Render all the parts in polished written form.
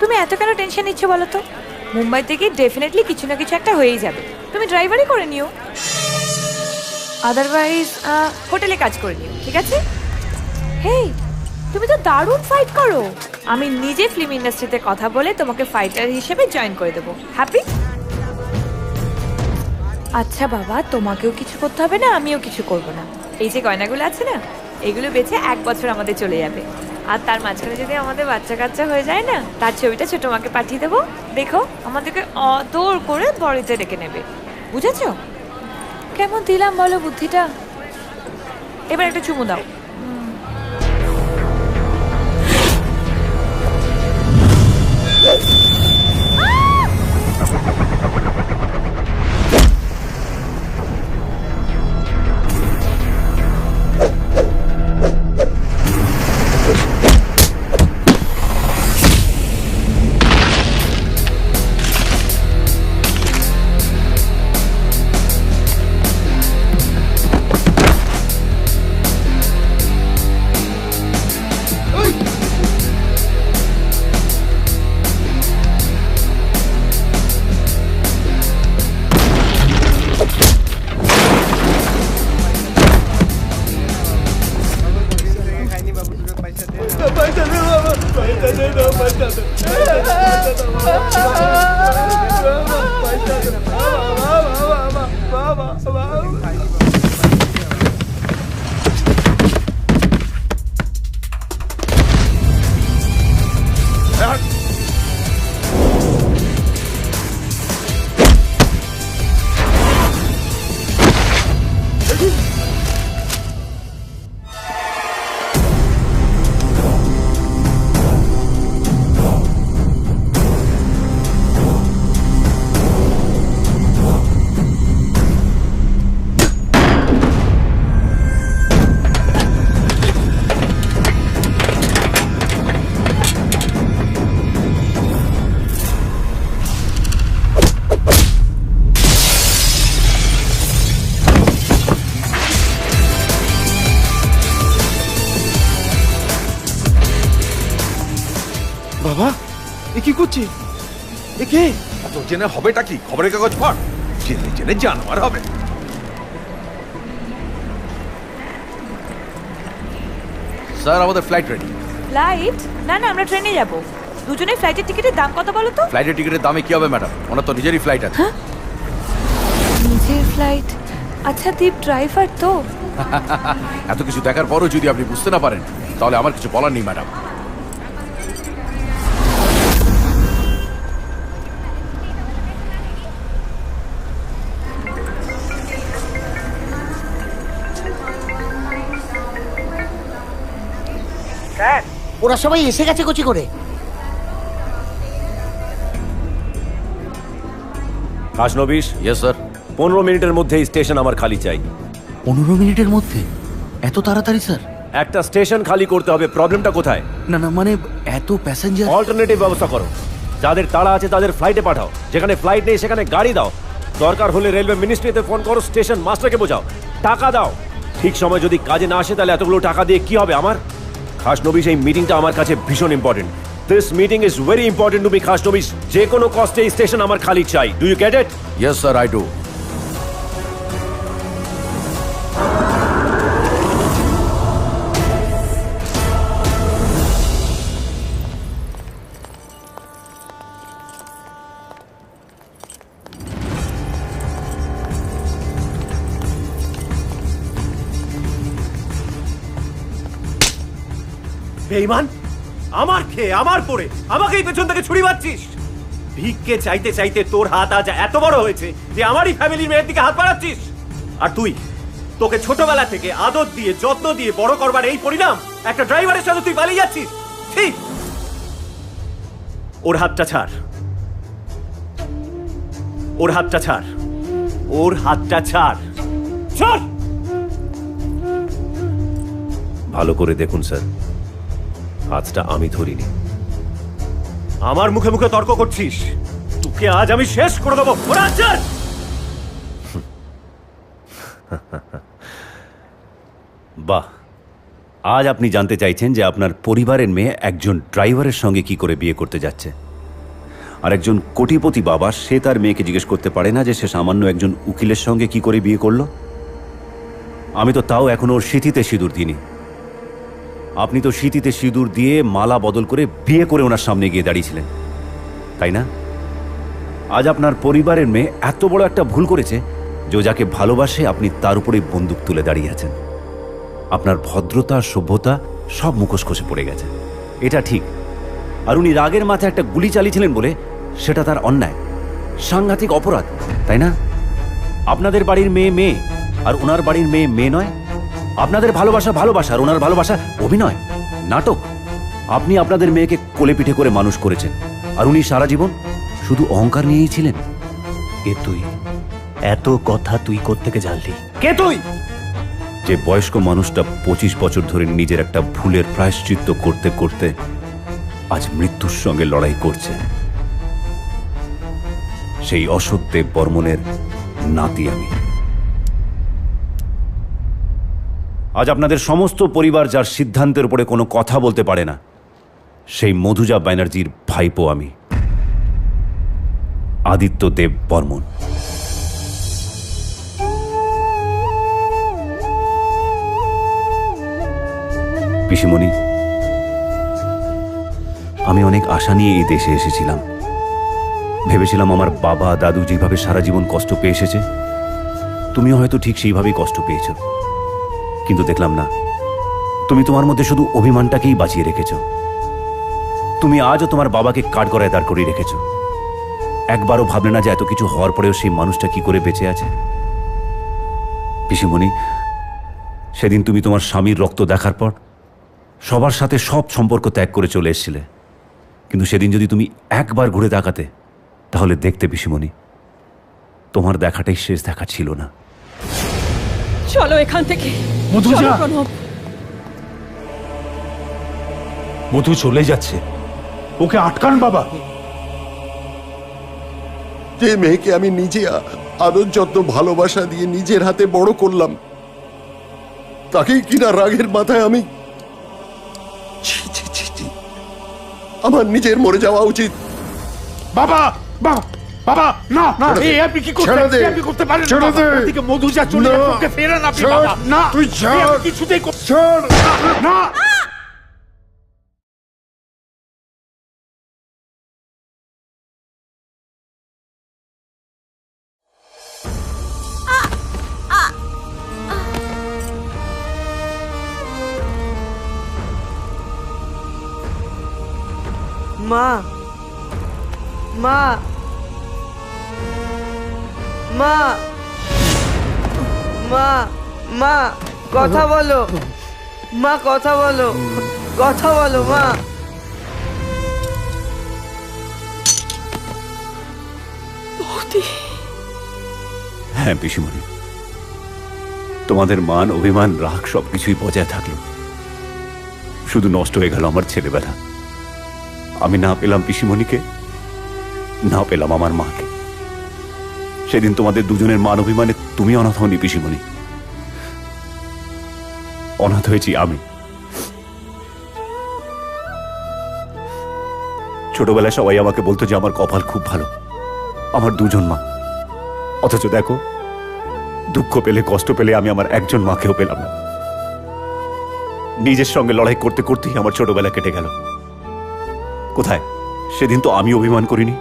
তুমি এত কেন টেনশন নিচ্ছ বলো তো? মুম্বাই থেকে ডেফিনেটলি কিছু না কিছু একটা হয়েই যাবে। তুমি ড্রাইভারই করে নিও, আদারওয়াইজ হোটেলে কাজ করে নিও, ঠিক আছে? হেই, তুমি তো দারুণ ফাইট করো। আমি নিজে ফিল্ম ইন্ডাস্ট্রিতে কথা বলে তোমাকে ফাইটার হিসেবে জয়েন করে দেবো। হ্যাপি? আচ্ছা বাবা, তোমাকেও কিছু করতে হবে না, আমিও কিছু করব না। এই যে গয়নাগুলো আছে না, এগুলো বেচে 1 বছর আমাদের চলে যাবে। আর তার মাঝখানে যদি আমাদের বাচ্চা কাচ্চা হয়ে যায় না, তার ছবিটা ছোট মাকে পাঠিয়ে দেবো। দেখো, আমাদেরকে অদর করে বড়িতে ডেকে নেবে। বুঝেছ? কেমন দিলাম বলো বুদ্ধিটা? এবার একটা চুমু দাও। বাবা, এ কি করছি? এ কে? এত জেনে হবেটা কি? খবরের কাগজ পড়, জেনে জেনে জানোয়ার হবে। স্যার, আমাদের ফ্লাইট রেডি। ফ্লাইট? না না, আমরা ট্রেনে যাব। দুজনে ফ্লাইটের টিকিটের দাম কত বলো তো? ফ্লাইটের টিকিটের দামে কি হবে ম্যাডাম? ওনার তো নিজেরই ফ্লাইট আছে। নিজের ফ্লাইট? আচ্ছা, দীপ ড্রাইভার তো। এত কিছু দেখার পরও যদি আপনি বুঝতে না পারেন, তাহলে আমার কিছু বলার নেই ম্যাডাম। ওরা সবাই এসে গেছে কোচি করে। Khasnabis, yes sir. 15 মিনিটের মধ্যে স্টেশন আমার খালি চাই। 15 মিনিটের মধ্যে? এত তাড়াতাড়ি স্যার? একটা স্টেশন খালি করতে হবে। প্রবলেমটা কোথায়? না না, মানে এত প্যাসেঞ্জার। অল্টারনেটিভ ব্যবস্থা করো। যাদের তাড়া আছে তাদের ফ্লাইটে পাঠাও, যেখানে ফ্লাইট নেই সেখানে গাড়ি দাও। দরকার হলে রেলওয়ে মিনিস্ট্রিতে ফোন করো, স্টেশন মাস্টারকে বোঝাও, টাকা দাও। ঠিক সময় যদি কাজে না আসে তাহলে এতগুলো টাকা দিয়ে কি হবে আমার? খাসনবিশ, এই মিটিংটা আমার কাছে ভীষণ important. This meeting is very important to me Khasnobish. যে কোনো কস্টে এই স্টেশন আমার খালি চাই। Do you get it? Yes sir, I do. বেঈমান, আমার খেয়ে আমার পরে আমাকেই পেছন থেকে ছুরি মারছিস। ভিক্ষে চাইতে চাইতে তোর হাত আজ এত বড় হয়েছে যে আমারই ফ্যামিলির মেয়ের দিকে হাত বাড়াচ্ছিস। আর তুই, তোকে ছোটবেলা থেকে আদর দিয়ে যত্ন দিয়ে বড় করবার এই পরিণাম একটা ড্রাইভারের সাথে তুই পালিয়ে যাচ্ছিস। ঠিক, ওর হাতটা ছাড়, ওর হাতটা ছাড়, ওর হাতটা ছাড়, ছাড়। ভালো করে দেখুন স্যার, হাতটা আমি ধরিনি। আমার মুখে মুখে তর্ক করছিস, তোকে আজ আমি শেষ করে দেবো। বাহ, আজ আপনি জানতে চাইছেন যে আপনার পরিবারের মেয়ে একজন ড্রাইভারের সঙ্গে কি করে বিয়ে করতে যাচ্ছে। আর একজন কোটিপতি বাবা সে তার মেয়েকে জিজ্ঞেস করতে পারে না যে সে সামান্য একজন উকিলের সঙ্গে কি করে বিয়ে করলো? আমি তো তাও এখনো ওর সিঁথিতে সিঁদুর দিইনি। আপনি তো সিঁথিতে সিঁদুর দিয়ে মালা বদল করে বিয়ে করে ওনার সামনে গিয়ে দাঁড়িয়েছিলেন, তাই না? আজ আপনার পরিবারের মেয়ে এত বড় একটা ভুল করেছে যে ও যাকে ভালোবাসে আপনি তার উপরেই বন্দুক তুলে দাঁড়িয়ে আছেন। আপনার ভদ্রতা সভ্যতা সব মুখোশ খসে পড়ে গেছে, এটা ঠিক। আর উনি রাগের মাথায় একটা গুলি চালিয়েছিলেন বলে সেটা তার অন্যায়, সাংঘাতিক অপরাধ, তাই না? আপনাদের বাড়ির মেয়ে মেয়ে আর ওনার বাড়ির মেয়ে মেয়ে নয়। আপনাদের ভালোবাসা ভালোবাসা আর ওনার ভালোবাসা অভিনয়, নাটক। আপনি আপনাদের মেয়েকে কোলে পিঠে করে মানুষ করেছেন আর উনি সারা জীবন শুধু অহংকার নিয়েই ছিলেন। কে তুই? এত কথা তুই কোত্থেকে জানলি? কে তুই? যে বয়স্ক মানুষটা 25 বছর ধরে নিজের একটা ভুলের প্রায়শ্চিত্ত করতে করতে আজ মৃত্যুর সঙ্গে লড়াই করছে, সেই অশোক দেব বর্মনের নাতি আমি। আজ আপনাদের সমস্ত পরিবার যার সিদ্ধান্তের উপরে কোনো কথা বলতে পারে না, সেই মধুজা ব্যানার্জির ভাইপো আমি, আদিত্য দেব বর্মন। পিসিমণি, আমি অনেক আশা নিয়ে এই দেশে এসেছিলাম। ভেবেছিলাম আমার বাবা দাদু যেভাবে সারা জীবন কষ্ট পেয়ে এসেছে তুমিও হয়তো ঠিক সেইভাবেই কষ্ট পেয়েছ, কিন্তু দেখলাম না, তুমি তোমার মধ্যে শুধু অভিমানটাকেই বাঁচিয়ে রেখেছ। তুমি আজও তোমার বাবাকে কাঠগড়ায় দাঁড় করিয়ে রেখেছ। একবারও ভাবলে না যে এত কিছু হওয়ার পরেও সেই মানুষটা কি করে বেঁচে আছে। পিসিমণি, সেদিন তুমি তোমার স্বামীর রক্ত দেখার পর সবার সাথে সব সম্পর্ক ত্যাগ করে চলে এসেছিলে, কিন্তু সেদিন যদি তুমি একবার ঘুরে তাকাতে তাহলে দেখতে পিসিমণি, তোমার দেখাটাই শেষ দেখা ছিল না। চলো এখান থেকে। মধুজা! চলো, প্রণব। মধু চলে যাচ্ছে, ওকে আটকান বাবা। যে মেয়েকে আমি নিজে আদর যত্ন ভালোবাসা দিয়ে নিজের হাতে বড় করলাম, তাকেই কিনা রাগের মাথায় আমি ছি ছি ছি ছি। আমার নিজের মরে যাওয়া উচিত। বাবা বাবা বাবা, না না, ছেড়ে দে। এই আপনি কি করতে, ছেড়ে দে। আপনি করতে পারেন না ছেড়ে বাবা। দে। ওদিকে মধুজা চলে না। যাচ্ছে, ওকে ফেরান আপনি ছাড়। বাবা। না, তুই ছাড়। এই আপনি কিছুতেই করতে ছাড়। না। মা, মা, মা, মা, মা, কথা বলো মা, কথা বলো, কথা বলো মা। হ্যাঁ পিসিমণি, তোমাদের মান অভিমান রাগ সবকিছুই বজায় থাকলো, শুধু নষ্ট হয়ে গেল আমার ছেলেবেলা। আমি না পেলাম পিসিমণিকে, না পেলাম আমার মাকে। সেদিন তোমাদের দুজনের মান অভিমানে তুমি অনাথ হওনি পিসিমণি, অনাথ হয়েছি আমি। ছোটবেলায় সবাই আমাকে বলতো যে আমার কপাল খুব ভালো, আমার দুজন মা। অথচ দেখো, দুঃখ পেলে কষ্ট পেলে আমি আমার একজন মাকেও পেলাম না। নিজের সঙ্গে লড়াই করতে করতেই আমার ছোটবেলা কেটে গেল। কোথায়? সেদিন তো আমি অভিমান করিনি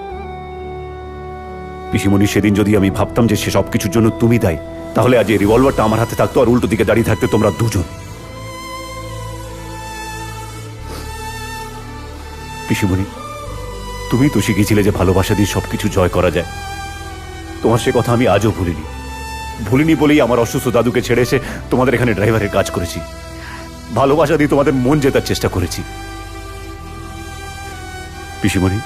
পিসিমণি। সেদিন যদি আমি ভাবতাম যে সে সবকিছুর জন্য তুমি দায়ী, তাহলে আজ এই রিভলভারটা আমার হাতে থাকতো আর উল্টো দিকে দাঁড়িয়ে থাকতে তোমরা দুজন। পিসিমণি, তুমি তো শিখিয়েছিলে যে ভালোবাসা দিয়ে সবকিছু জয় করা যায়। তোমার সে কথা আমি আজও ভুলিনি বলেই আমার অসুস্থ দাদুকে ছেড়ে এসে তোমাদের এখানে ড্রাইভারের কাজ করেছি। ভালোবাসা দিয়ে তোমাদের মন জেতার চেষ্টা করেছি। পিসিমণি,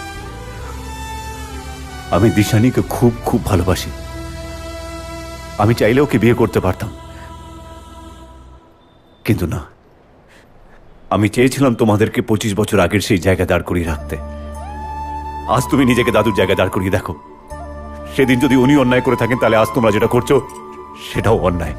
আমি দিশানিকে খুব খুব ভালোবাসি। আমি চাইলে ওকে বিয়ে করতে পারতাম, কিন্তু না। আমি চেয়েছিলাম তোমাদেরকে 25 বছর আগের সেই জায়গায় দাঁড় করিয়ে রাখতে। আজ তুমি নিজেকে দাদুর জায়গায় দাঁড় করিয়ে দেখো। সেদিন যদি উনি অন্যায় করে থাকেন, তাহলে আজ তোমরা যেটা করছো সেটাও অন্যায়।